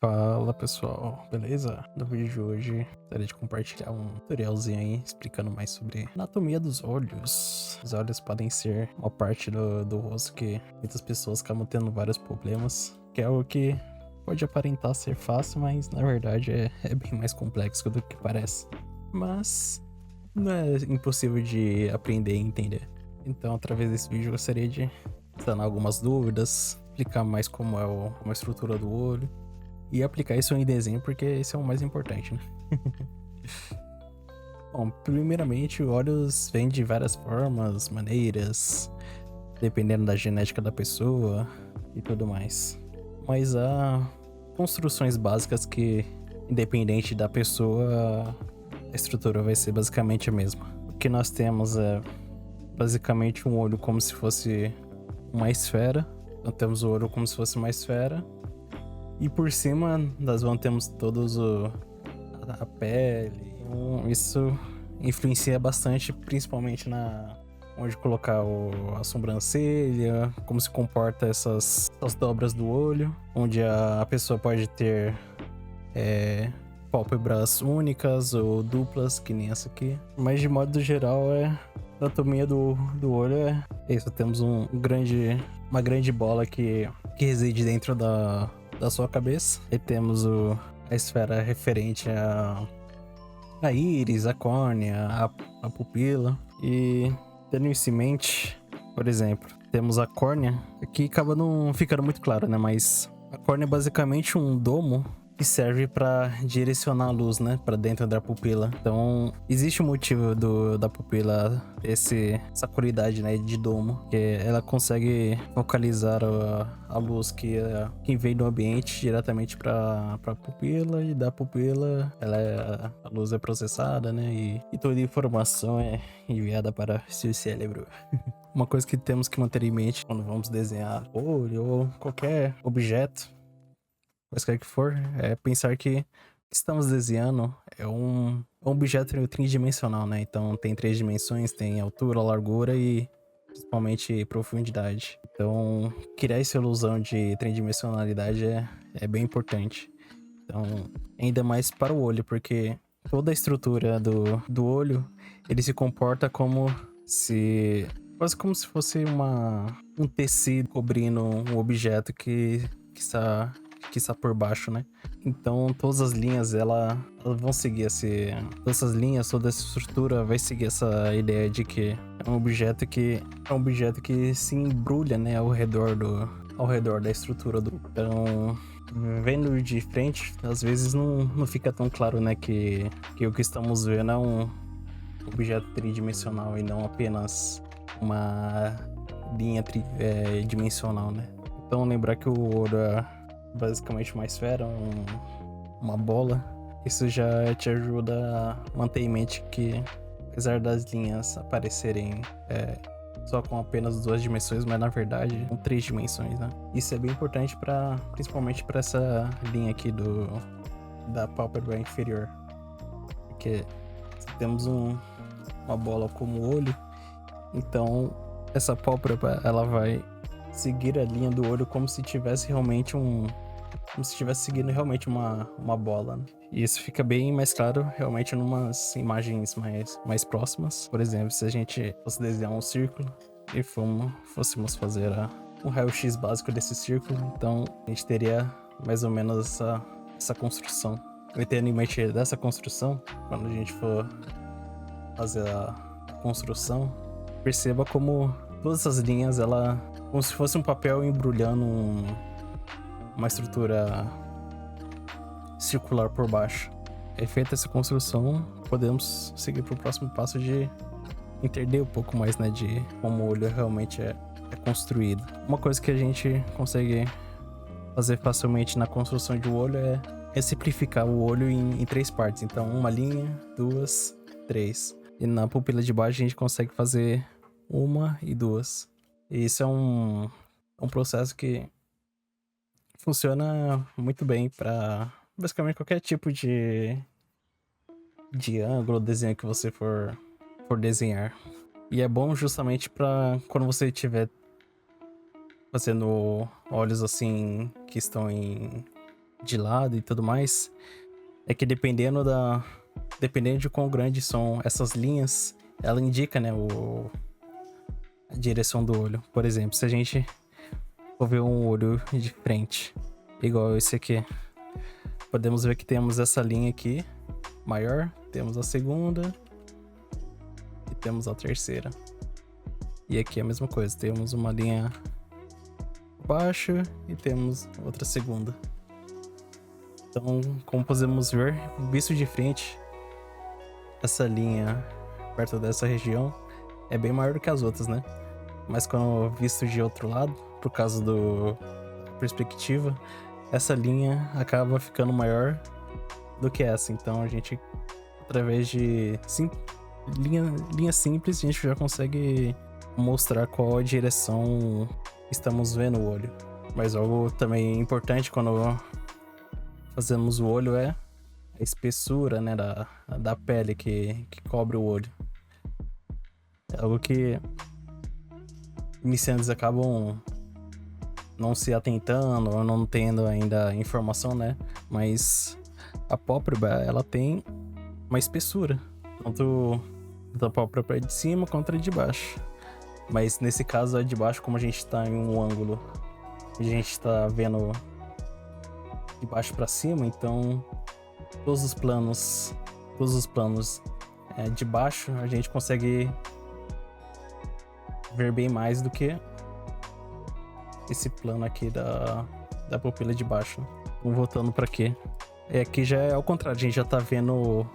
Fala pessoal, beleza? No vídeo de hoje gostaria de compartilhar um tutorialzinho aí explicando mais sobre anatomia dos olhos. Os olhos podem ser uma parte do rosto que muitas pessoas acabam tendo vários problemas, que é algo que pode aparentar ser fácil, mas na verdade é bem mais complexo do que parece. Mas não é impossível de aprender e entender. Então, através desse vídeo, eu gostaria de sanar algumas dúvidas, explicar mais como como é a estrutura do olho e aplicar isso em desenho, porque esse é o mais importante, né? Bom, primeiramente, olhos vêm de várias formas, maneiras, dependendo da genética da pessoa e tudo mais. Mas há construções básicas que, independente da pessoa, a estrutura vai ser basicamente a mesma. O que nós temos é basicamente um olho como se fosse uma esfera. Nós temos o olho como se fosse uma esfera. E por cima das mãos temos a pele. Então, isso influencia bastante, principalmente na onde colocar a sobrancelha, como se comporta essas dobras do olho, onde a pessoa pode ter pálpebras únicas ou duplas, que nem essa aqui. Mas de modo geral, a anatomia do olho é isso. Temos uma grande bola que reside dentro da sua cabeça. E temos a esfera referente a íris, a córnea, a pupila. E tendo isso em mente, por exemplo, temos a córnea. Aqui acaba não ficando muito claro, né? Mas a córnea é basicamente um domo que serve para direcionar a luz, né, para dentro da pupila. Então, existe um motivo da pupila ter essa qualidade, né, de domo, que ela consegue focalizar a luz que vem do ambiente diretamente para a pupila, e da pupila a luz é processada, né, e toda a informação é enviada para seu cérebro. Uma coisa que temos que manter em mente quando vamos desenhar olho ou qualquer objeto, quaisquer que for, é pensar que o que estamos desenhando é um objeto tridimensional, né? Então tem 3 dimensões, tem altura, largura e principalmente profundidade. Então criar essa ilusão de tridimensionalidade é bem importante. Então, ainda mais para o olho, porque toda a estrutura do olho, ele se comporta quase como se fosse um tecido cobrindo um objeto que está por baixo, né? Então, todas as linhas, elas vão seguir todas essas linhas, toda essa estrutura vai seguir essa ideia de que é um objeto que se embrulha, né, ao redor da estrutura do. Então, vendo de frente, às vezes não fica tão claro, né, que o que estamos vendo é um objeto tridimensional e não apenas uma linha dimensional, né? Então, lembrar que o ouro é basicamente uma esfera, uma bola. Isso já te ajuda a manter em mente que, apesar das linhas aparecerem só com apenas 2 dimensões, mas na verdade com 3 dimensões, né? Isso é bem importante principalmente para essa linha aqui da pálpebra inferior, porque temos uma bola como olho, então essa pálpebra ela vai seguir a linha do olho como se tivesse realmente como se estivesse seguindo realmente uma bola, né? E isso fica bem mais claro realmente em umas imagens mais próximas. Por exemplo, se a gente fosse desenhar um círculo e fôssemos fazer um raio-x básico desse círculo, então a gente teria mais ou menos essa construção. Eu tendo em mente dessa construção, quando a gente for fazer a construção, perceba como todas essas linhas, como se fosse um papel embrulhando uma estrutura circular por baixo. É feita essa construção, podemos seguir para o próximo passo de entender um pouco mais, né, de como o olho realmente é construído. Uma coisa que a gente consegue fazer facilmente na construção de um olho é simplificar o olho em 3 partes. Então, uma linha, 2, 3. E na pupila de baixo a gente consegue fazer 1 e 2. E isso é um processo que funciona muito bem para basicamente qualquer tipo de ângulo, desenho que você for desenhar. E é bom justamente para quando você estiver fazendo olhos assim que estão em de lado e tudo mais, é que dependendo de quão grandes são essas linhas, ela indica, né, a direção do olho. Por exemplo, se a gente for ver um olho de frente, igual esse aqui, podemos ver que temos essa linha aqui, maior, temos a segunda e temos a terceira. E aqui é a mesma coisa, temos uma linha baixa e temos outra segunda. Então, como podemos ver, visto de frente, essa linha perto dessa região é bem maior do que as outras, né? Mas quando visto de outro lado, por causa da perspectiva, essa linha acaba ficando maior do que essa. Então a gente, através de linha simples, a gente já consegue mostrar qual a direção estamos vendo o olho. Mas algo também importante quando fazemos o olho é a espessura, né, da pele que cobre o olho. É algo que iniciantes acabam não se atentando ou não tendo ainda informação, né? Mas a pálpebra, ela tem uma espessura, tanto da pálpebra de cima quanto a de baixo. Mas nesse caso, a de baixo, como a gente está em um ângulo, a gente está vendo de baixo para cima, então todos os planos de baixo, a gente consegue ver bem mais do que esse plano aqui da pupila de baixo. Vamos voltando para aqui. Aqui já é ao contrário, a gente já tá vendo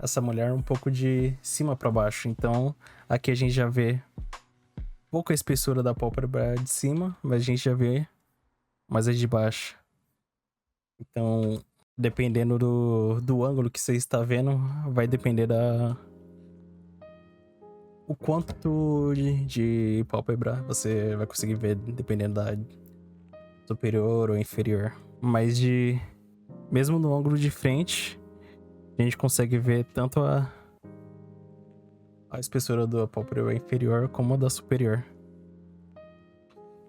essa mulher um pouco de cima para baixo. Então aqui a gente já vê pouca espessura da pálpebra de cima, mas a gente já vê mais a de baixo. Então, dependendo do ângulo que você está vendo, vai depender o quanto de pálpebra você vai conseguir ver, dependendo da superior ou inferior. Mas mesmo no ângulo de frente, a gente consegue ver tanto a espessura da pálpebra inferior como a da superior.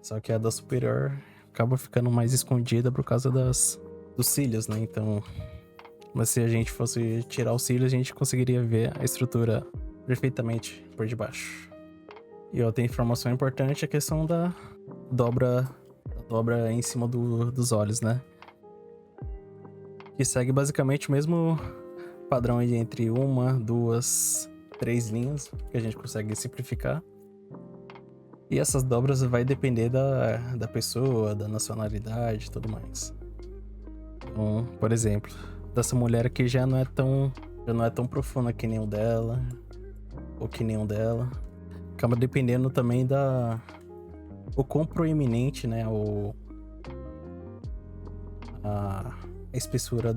Só que a da superior acaba ficando mais escondida por causa dos cílios, né? Então, mas se a gente fosse tirar os cílios, a gente conseguiria ver a estrutura perfeitamente por debaixo. E outra informação importante é a questão da dobra em cima dos olhos, né? Que segue basicamente o mesmo padrão entre uma, duas, três linhas, que a gente consegue simplificar. E essas dobras vai depender da pessoa, da nacionalidade e tudo mais. Então, por exemplo, dessa mulher aqui já não é tão profunda que nem o dela, ou que nem o dela. Acaba dependendo também o quão proeminente, né, a espessura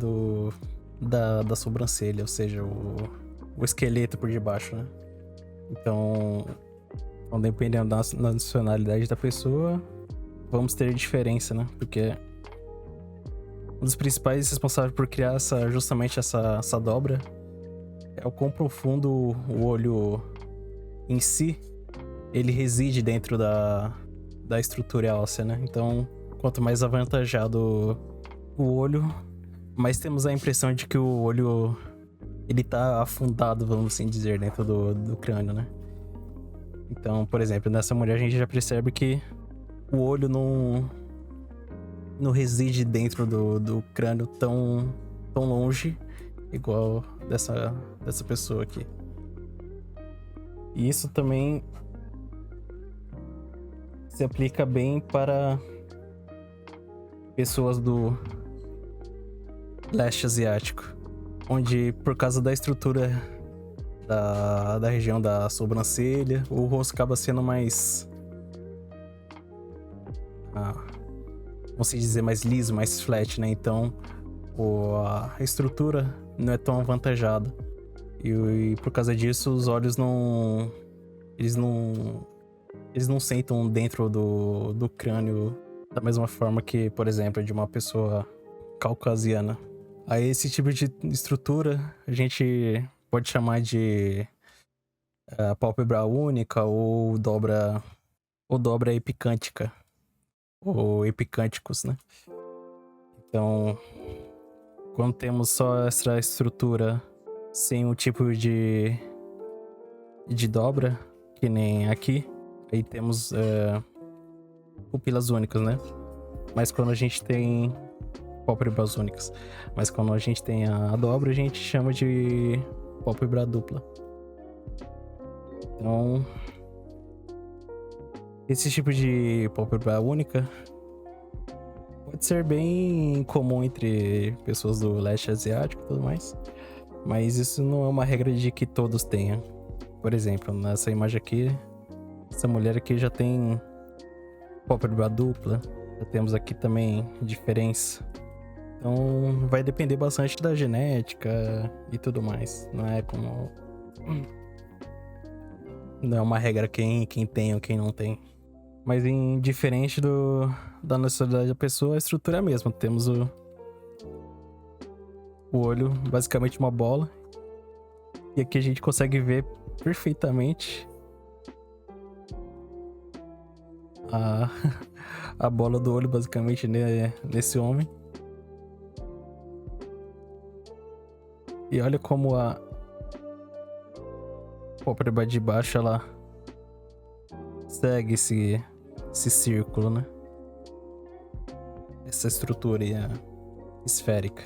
da sobrancelha, ou seja, o esqueleto por debaixo, né? Então, dependendo da nacionalidade da pessoa, vamos ter diferença, né? Porque um dos principais responsáveis por criar justamente essa dobra é o quão profundo o olho em si, ele reside dentro da estrutura óssea, né? Então, quanto mais avantajado o olho, mais temos a impressão de que o olho ele tá afundado, vamos assim dizer, dentro do crânio, né? Então, por exemplo, nessa mulher a gente já percebe que o olho não reside dentro do crânio tão longe, igual dessa pessoa aqui. E isso também se aplica bem para pessoas do leste asiático, onde por causa da estrutura da região da sobrancelha, o rosto acaba sendo mais, vamos dizer, mais liso, mais flat, né? Então a estrutura não é tão avantajada. E por causa disso, os olhos eles não sentam dentro do crânio da mesma forma que, por exemplo, de uma pessoa caucasiana. Aí esse tipo de estrutura a gente pode chamar de pálpebra única ou dobra epicântica, ou epicânticos, né? Então, quando temos só essa estrutura sem o tipo de dobra, que nem aqui, aí temos pupilas únicas, né? Mas quando a gente tem pálpebras únicas, mas quando a gente tem a dobra, a gente chama de pálpebra dupla. Então, esse tipo de pálpebra única pode ser bem comum entre pessoas do leste asiático e tudo mais, mas isso não é uma regra de que todos tenham. Por exemplo, nessa imagem aqui, essa mulher aqui já tem pálpebra dupla, já temos aqui também diferença. Então vai depender bastante da genética e tudo mais. Não é como. Não é uma regra quem tem ou quem não tem. Mas diferente da nacionalidade da pessoa, a estrutura é a mesma. Temos o olho, basicamente uma bola. E aqui a gente consegue ver perfeitamente a bola do olho, basicamente, nesse homem. E olha como a pálpebra de baixo, ela segue esse círculo, né? Essa estrutura esférica.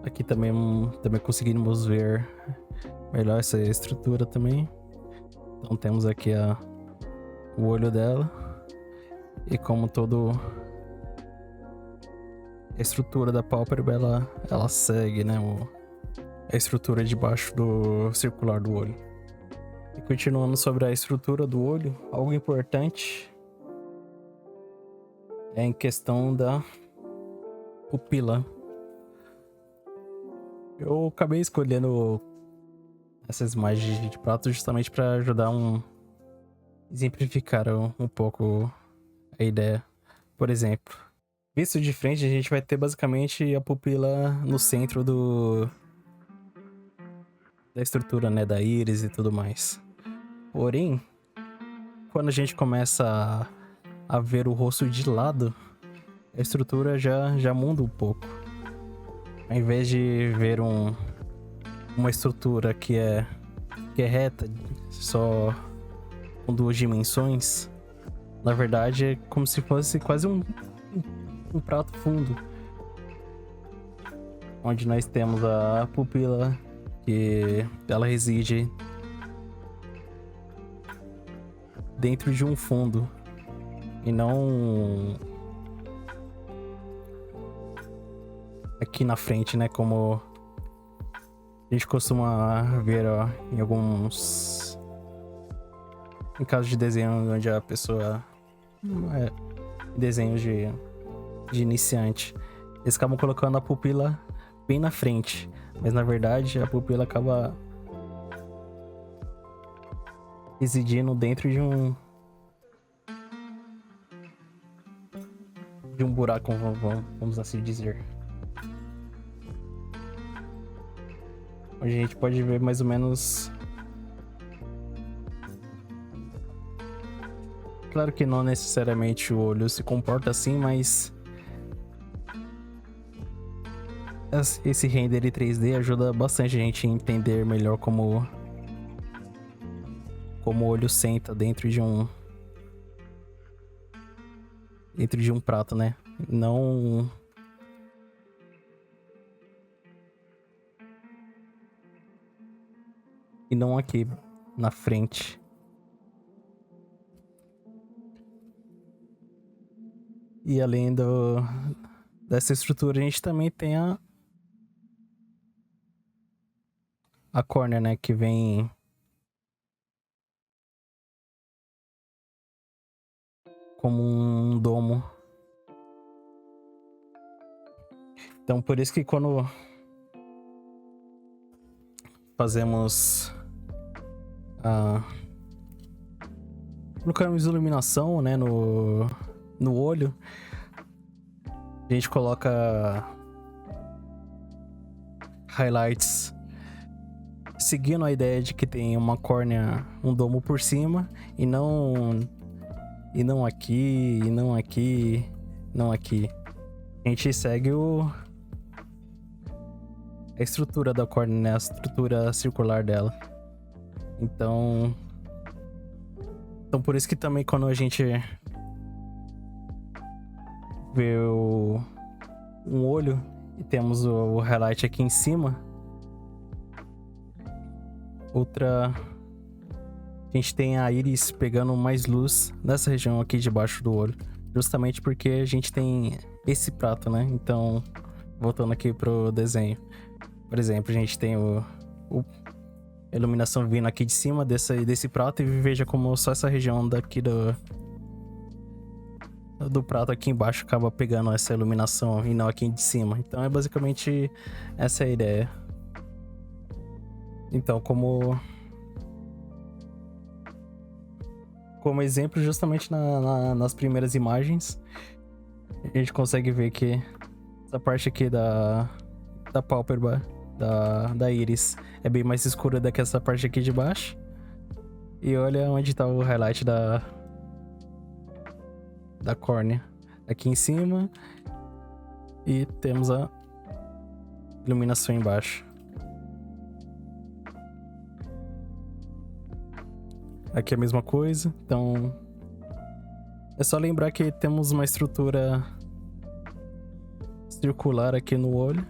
Aqui também conseguimos ver melhor essa estrutura também. Então temos aqui o olho dela. E como a estrutura da pálpebra, ela segue, né? A estrutura de baixo do circular do olho. E continuando sobre a estrutura do olho, algo importante é em questão da pupila. Eu acabei escolhendo essas imagens de prato justamente para ajudar exemplificar um pouco a ideia. Por exemplo, visto de frente, a gente vai ter basicamente a pupila no centro da estrutura, né, da íris e tudo mais. Porém, quando a gente começa a ver o rosto de lado, a estrutura já muda um pouco. Ao invés de ver uma estrutura que é reta, só com duas dimensões, na verdade é como se fosse quase um prato fundo, onde nós temos a pupila, que ela reside dentro de um fundo e não aqui na frente, né? Como a gente costuma ver, ó, em casos de desenho onde a pessoa desenhos de iniciante, eles acabam colocando a pupila bem na frente, mas na verdade a pupila acaba residindo dentro de um buraco, vamos assim dizer. Onde a gente pode ver mais ou menos. Claro que não necessariamente o olho se comporta assim, mas esse render em 3D ajuda bastante a gente a entender melhor como o olho senta dentro de um prato, né? Não e não aqui na frente. E além dessa estrutura, a gente também tem a córnea, né? Que vem como um domo. Então, por isso que quando fazemos colocamos iluminação, né, no olho, a gente coloca highlights seguindo a ideia de que tem uma córnea, um domo por cima, e não aqui, e não aqui, não aqui. A gente segue a estrutura da córnea, né? A estrutura circular dela. Então por isso que também quando a gente vê um olho e temos o highlight aqui em cima, a gente tem a íris pegando mais luz nessa região aqui debaixo do olho, justamente porque a gente tem esse prato, né? Então, voltando aqui pro desenho, por exemplo, a gente tem a iluminação vindo aqui de cima desse prato, e veja como só essa região daqui do prato aqui embaixo acaba pegando essa iluminação e não aqui de cima. Então é basicamente essa a ideia. Então, como exemplo, justamente nas primeiras imagens, a gente consegue ver que essa parte aqui da pálpebra, da íris, é bem mais escura do que essa parte aqui de baixo. E olha onde tá o highlight da córnea. Aqui em cima. E temos a iluminação embaixo. Aqui é a mesma coisa. Então é só lembrar que temos uma estrutura circular aqui no olho.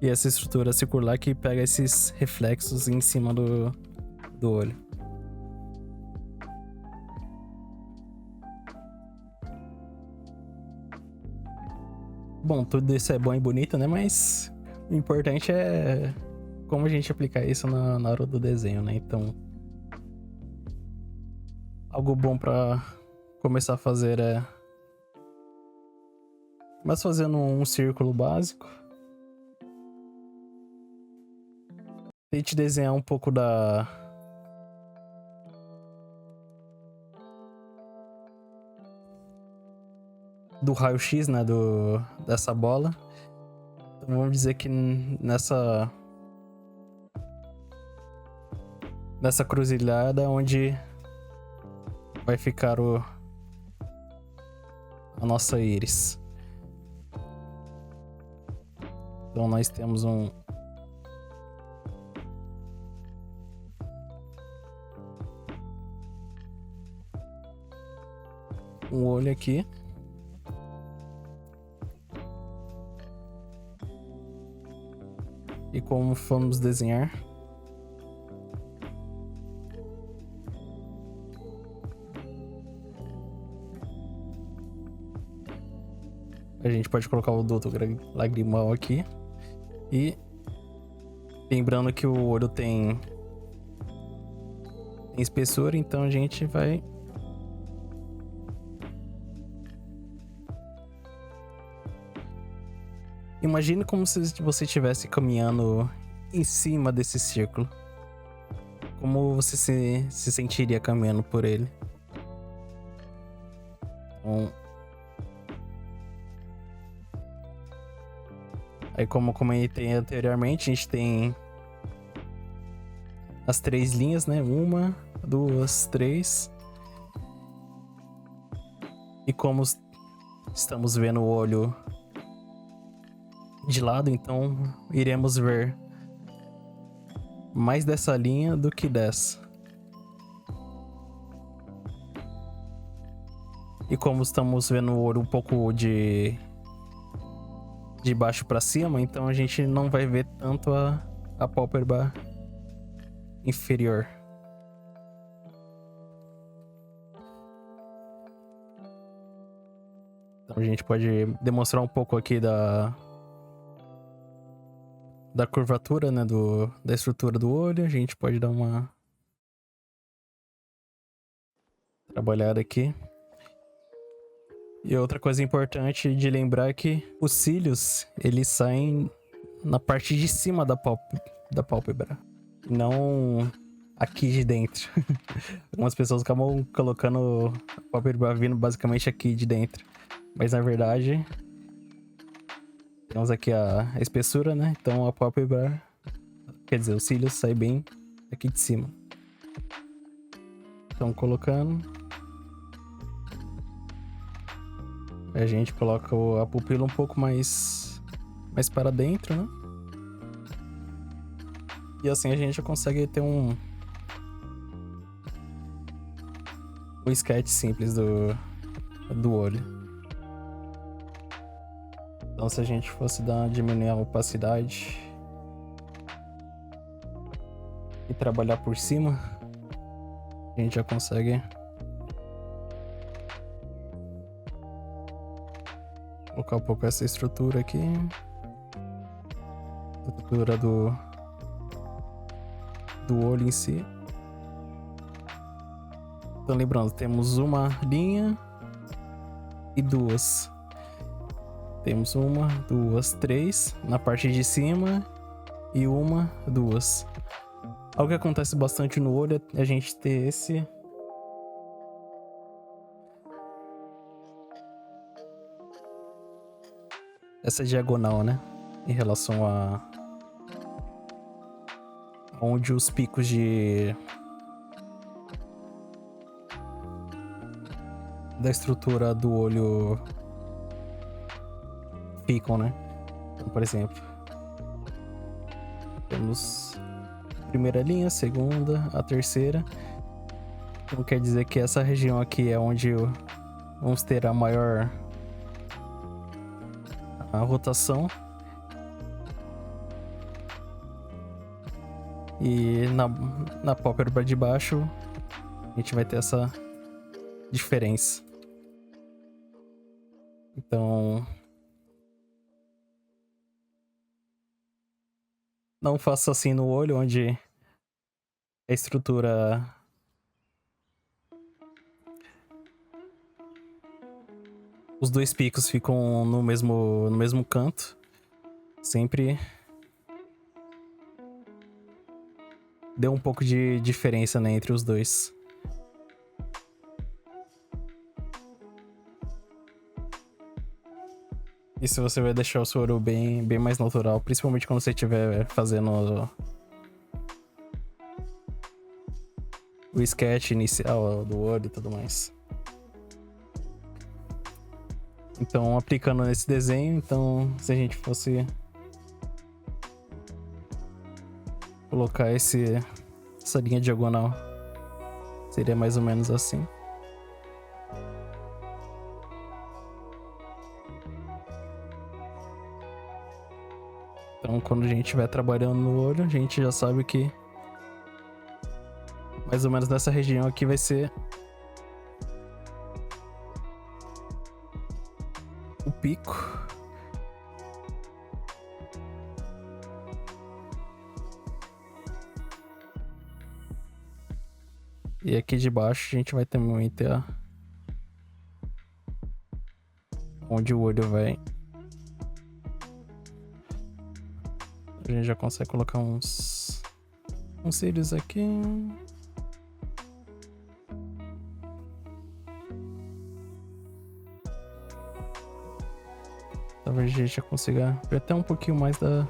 E essa estrutura circular que pega esses reflexos em cima do olho. Bom, tudo isso é bom e bonito, né? Mas o importante é como a gente aplicar isso na hora do desenho, né? Então, algo bom pra começar a fazer é... Mas fazendo um círculo básico. Tente desenhar um pouco do raio-x, né? Dessa bola. Então, vamos dizer que nessa cruzilhada onde vai ficar a nossa íris. Então nós temos um olho aqui. E como vamos desenhar? A gente pode colocar o duto lagrimal aqui. E lembrando que o olho tem espessura, então a gente vai imagine como se você estivesse caminhando em cima desse círculo. Como você se sentiria caminhando por ele? Então, aí, como comentei anteriormente, a gente tem as 3 linhas, né? 1, 2, 3. E como estamos vendo o olho de lado, então iremos ver mais dessa linha do que dessa. E como estamos vendo o olho um pouco de baixo para cima, então a gente não vai ver tanto a pálpebra inferior. Então a gente pode demonstrar um pouco aqui da curvatura, né, da estrutura do olho. A gente pode dar uma trabalhada aqui. E outra coisa importante de lembrar é que os cílios, eles saem na parte de cima da pálpebra, não aqui de dentro. Algumas pessoas acabam colocando a pálpebra vindo basicamente aqui de dentro, mas na verdade temos aqui a espessura, né? Então a pálpebra, quer dizer, os cílios saem bem aqui de cima. Então colocando. A gente coloca a pupila um pouco mais para dentro, né? E assim a gente já consegue ter um sketch simples do olho. Então se a gente fosse diminuir a opacidade e trabalhar por cima, a gente já consegue colocar um pouco essa estrutura aqui. A estrutura do olho em si. Então lembrando, temos uma linha e duas. Temos uma, duas, três na parte de cima e uma, duas. Algo que acontece bastante no olho é a gente ter essa diagonal, né? Em relação a onde os picos da estrutura do olho ficam, né? Então, por exemplo, temos a primeira linha, a segunda, a terceira. Então quer dizer que essa região aqui é onde vamos ter a maior rotação. E na pálpebra de baixo a gente vai ter essa diferença. Então não faça assim no olho, onde a estrutura os dois picos ficam no mesmo canto. Sempre deu um pouco de diferença, né, entre os dois. E se você vai deixar o seu olho bem mais natural, principalmente quando você estiver fazendo o sketch inicial do olho e tudo mais. Então, aplicando nesse desenho, então, se a gente fosse colocar essa linha diagonal, seria mais ou menos assim. Então, quando a gente estiver trabalhando no olho, a gente já sabe que mais ou menos nessa região aqui vai ser o pico. E aqui de baixo a gente vai também ter onde o olho vai. A gente já consegue colocar uns cílios aqui. Talvez a gente já consiga ver até um pouquinho mais do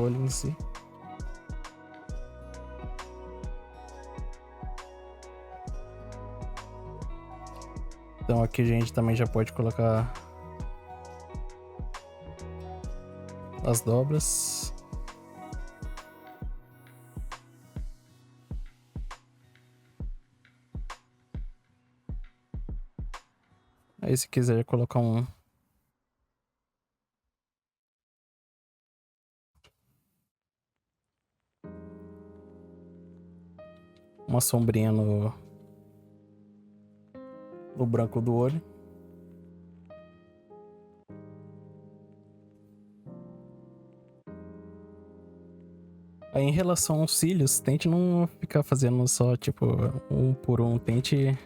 olho em si. Então aqui a gente também já pode colocar as dobras. Aí se quiser colocar uma sombrinha no branco do olho. Aí em relação aos cílios, tente não ficar fazendo só tipo um por um, tente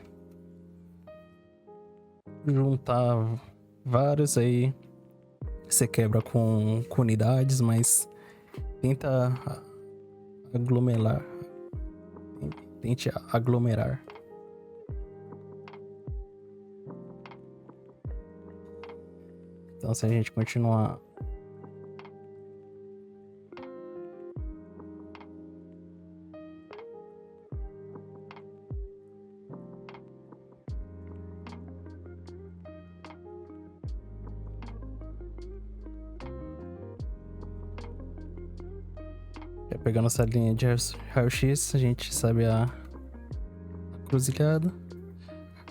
juntar vários, aí você quebra com unidades, mas tenta aglomerar. Tente aglomerar. Então se a gente continuar Pegando essa linha de raio-x, a gente sabe a cruzilhada,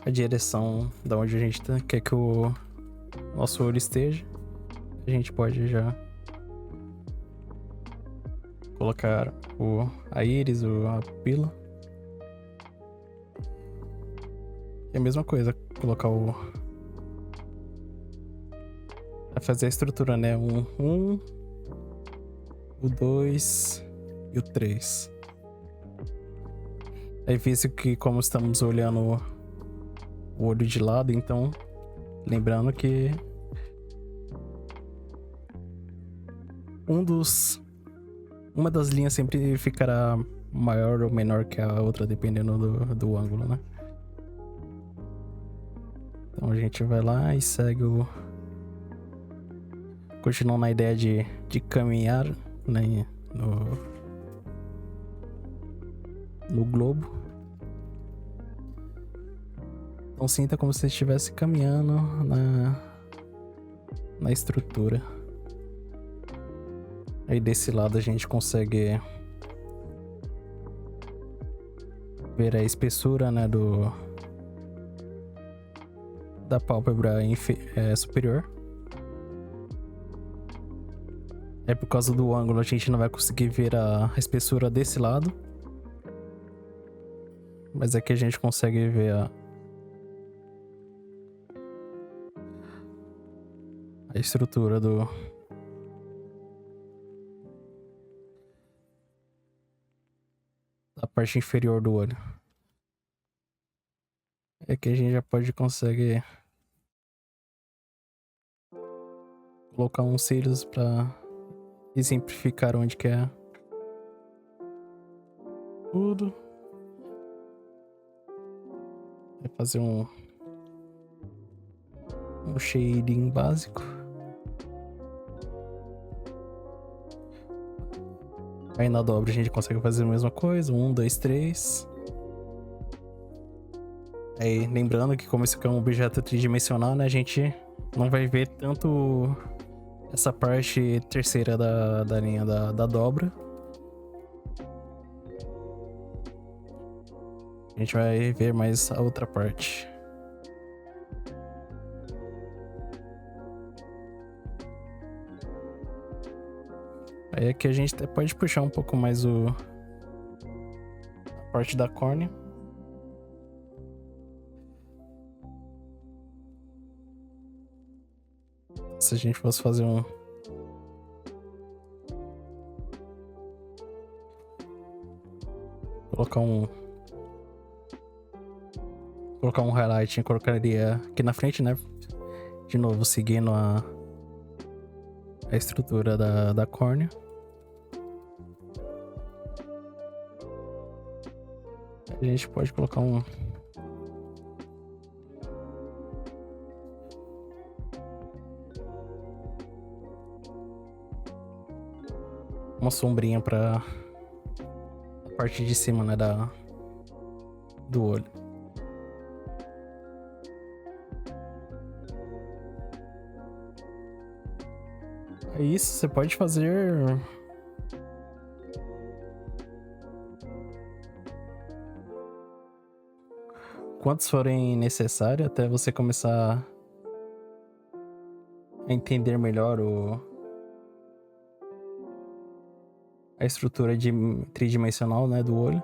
a direção da onde a gente quer que o nosso olho esteja. A gente pode já colocar a íris, a pupila. E a mesma coisa, colocar vai fazer a estrutura, né? O 2 e o 3. Aí visto que como estamos olhando o olho de lado, então lembrando que uma das linhas sempre ficará maior ou menor que a outra, dependendo do ângulo, né? Então a gente vai lá e segue continuando na ideia de caminhar, né, no globo. Então sinta como se você estivesse caminhando na estrutura. Aí desse lado a gente consegue ver a espessura, né, da pálpebra superior. É por causa do ângulo, a gente não vai conseguir ver a espessura desse lado. Mas aqui a gente consegue ver a estrutura da parte inferior do olho. É que a gente já consegue colocar uns cílios para exemplificar onde que é tudo. É fazer um shading básico. Aí na dobra a gente consegue fazer a mesma coisa. 1, 2, 3. Aí lembrando que como isso aqui é um objeto tridimensional, né? A gente não vai ver tanto essa parte terceira da linha da dobra. A gente vai ver mais a outra parte. Aí aqui a gente até pode puxar um pouco mais a parte da córnea. Se a gente fosse fazer colocar um highlight, colocaria aqui na frente, né? De novo, seguindo a estrutura da córnea. A gente pode colocar uma sombrinha para a parte de cima, né, do olho. É isso, você pode fazer quantos forem necessários até você começar a entender melhor a estrutura tridimensional, né, do olho.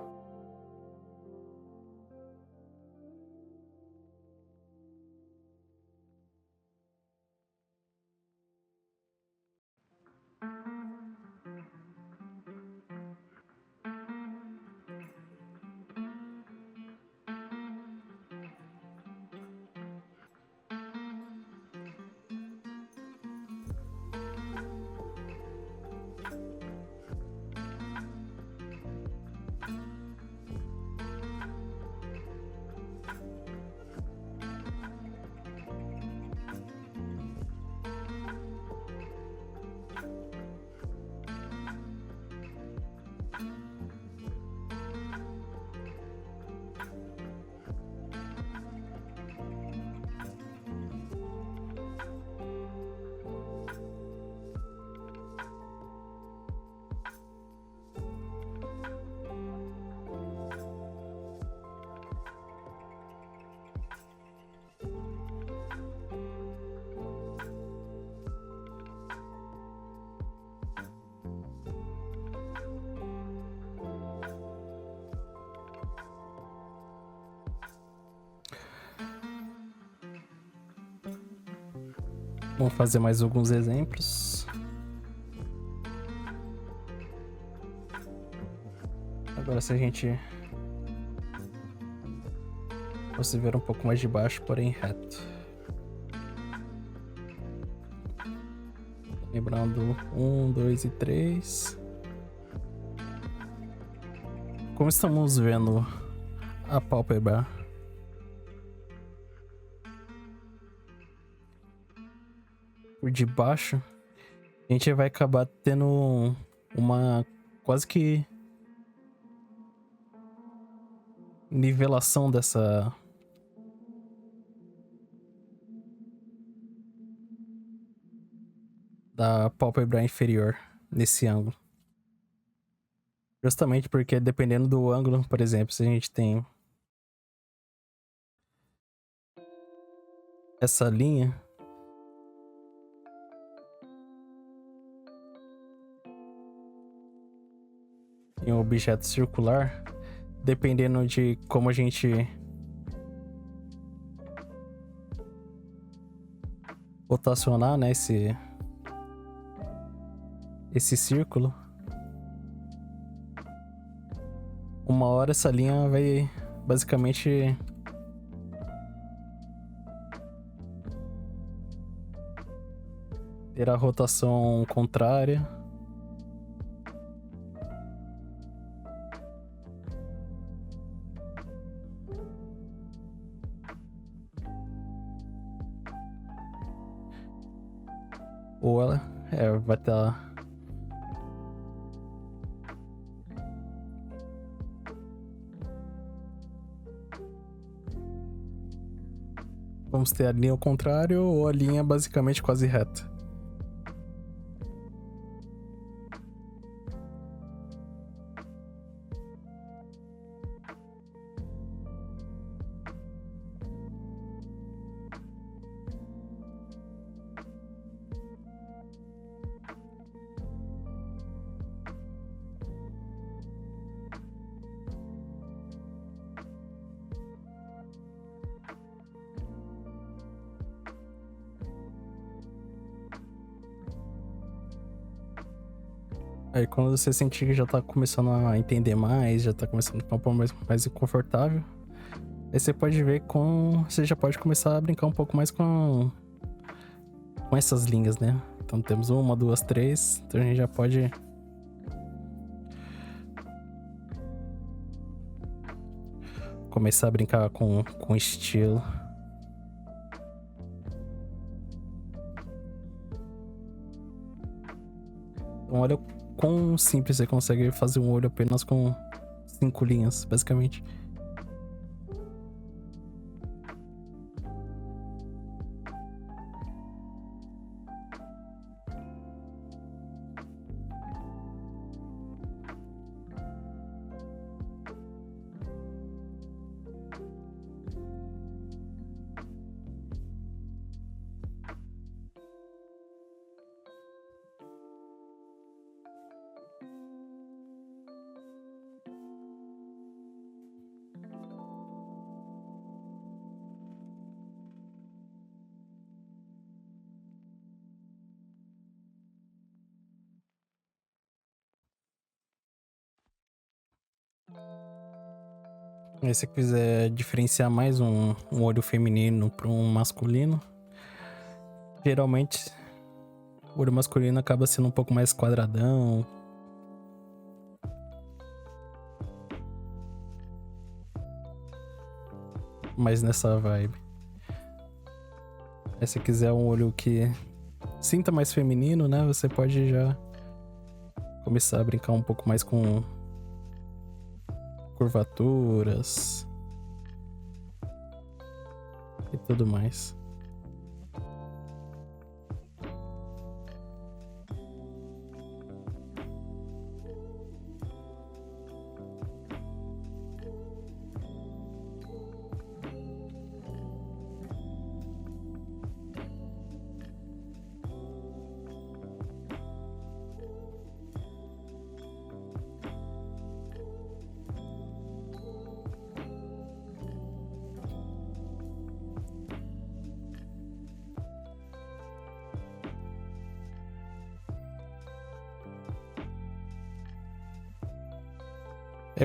Vamos fazer mais alguns exemplos. Agora se a gente fosse ver um pouco mais de baixo, porém reto. Lembrando 1, 2 e 3. Como estamos vendo a pálpebra por debaixo, a gente vai acabar tendo uma quase que nivelação da pálpebra inferior nesse ângulo. Justamente porque dependendo do ângulo, por exemplo, se a gente tem essa linha, em um objeto circular, dependendo de como a gente rotacionar, né, esse círculo, uma hora essa linha vai basicamente ter a rotação contrária. Ou ela vai estar vamos ter a linha ao contrário ou a linha basicamente quase reta. Aí quando você sentir que já tá começando a entender mais, já tá começando a ficar um pouco mais confortável, aí você pode ver você já pode começar a brincar um pouco mais com essas linhas, né? Então temos 1, 2, 3, então a gente já pode começar a brincar com estilo. Então olha quão simples você consegue fazer um olho apenas com 5 linhas, basicamente. Aí se você quiser diferenciar mais um olho feminino para um masculino, geralmente o olho masculino acaba sendo um pouco mais quadradão. Mais nessa vibe. Aí se quiser um olho que sinta mais feminino, né? Você pode já começar a brincar um pouco mais com curvaturas e tudo mais.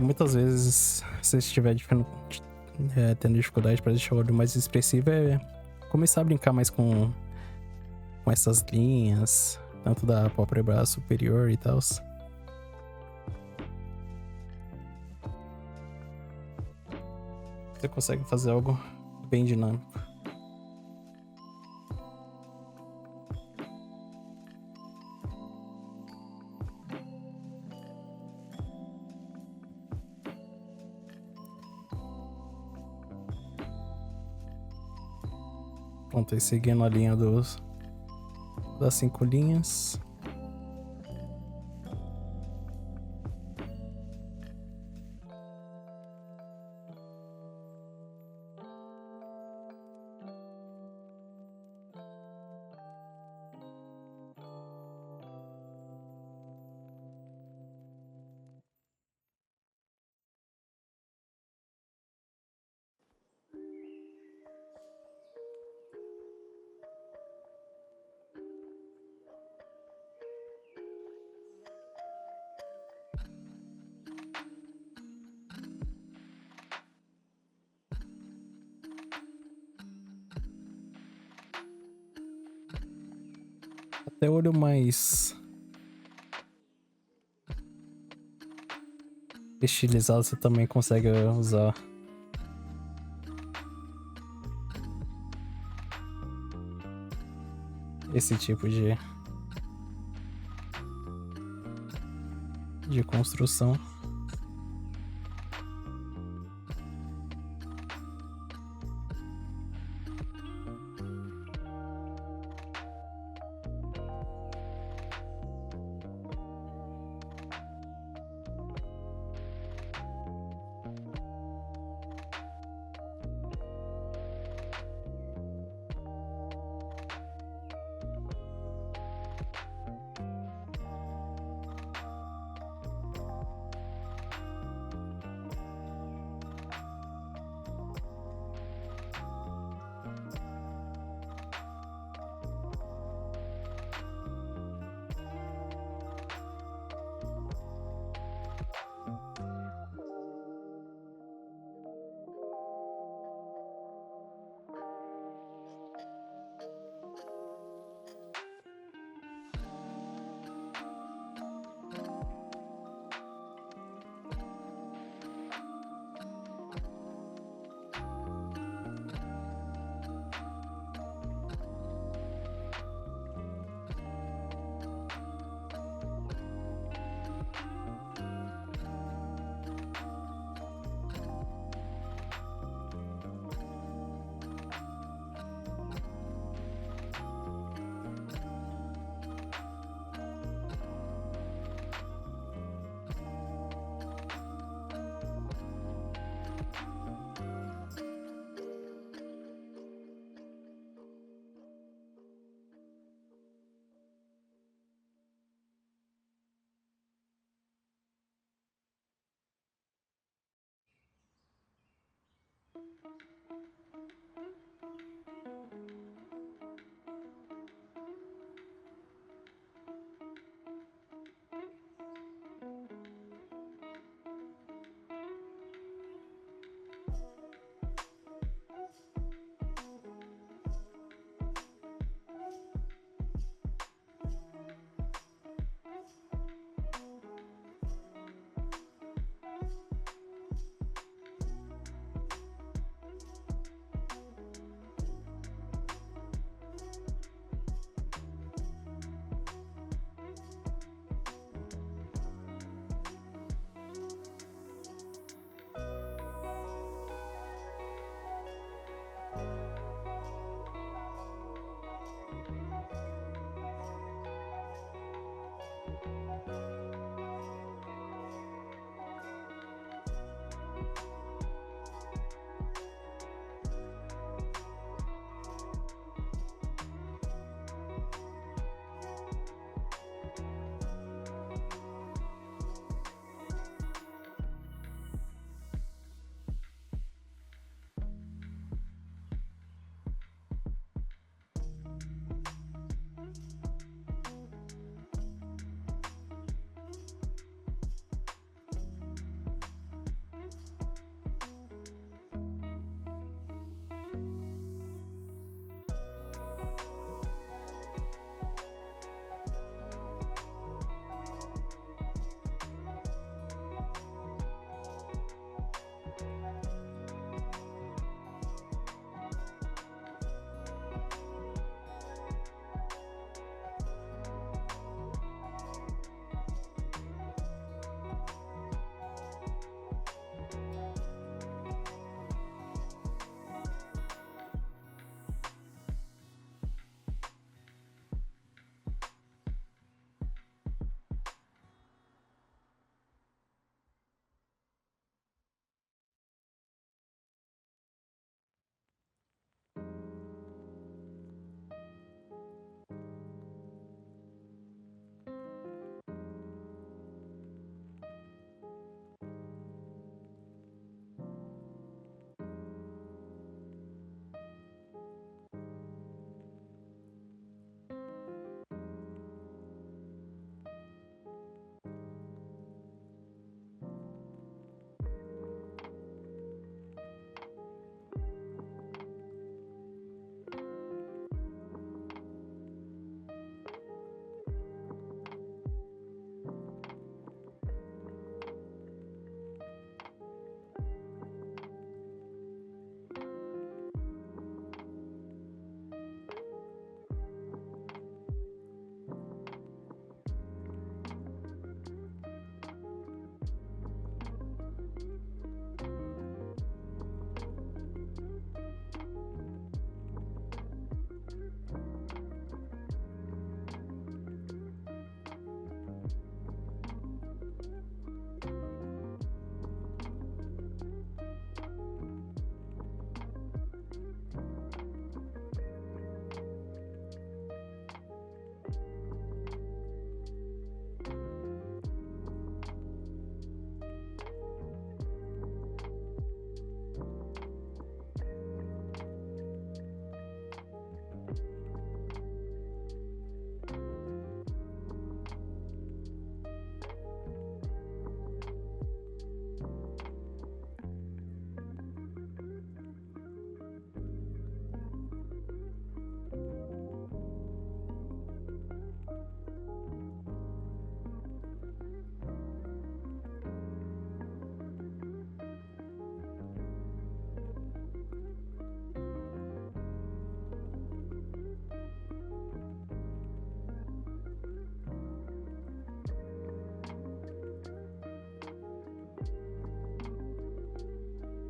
Muitas vezes, se você estiver tendo dificuldade para deixar o olho mais expressivo, começar a brincar mais com essas linhas, tanto da pálpebra superior e tal. Você consegue fazer algo bem dinâmico. Pronto, aí seguindo a linha das 5 linhas. Até olho mais estilizado você também consegue usar. Esse tipo de construção.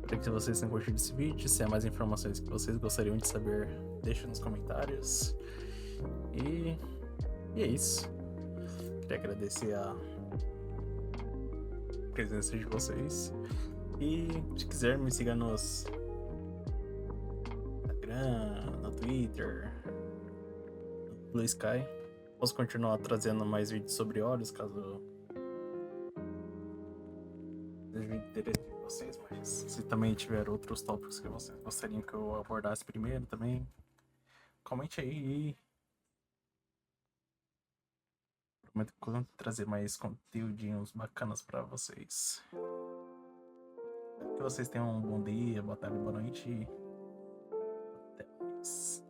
Espero que vocês tenham curtido esse vídeo. Se há mais informações que vocês gostariam de saber, deixa nos comentários. E é isso. Queria agradecer a presença de vocês. E se quiser me siga nos Instagram, no Twitter, no Blue Sky. Posso continuar trazendo mais vídeos sobre olhos, caso seja interesse de vocês, mas se também tiver outros tópicos que vocês gostariam que eu abordasse primeiro também, comente aí. Prometo trazer mais conteúdinhos bacanas pra vocês. Que vocês tenham um bom dia, boa tarde, boa noite. Até mais.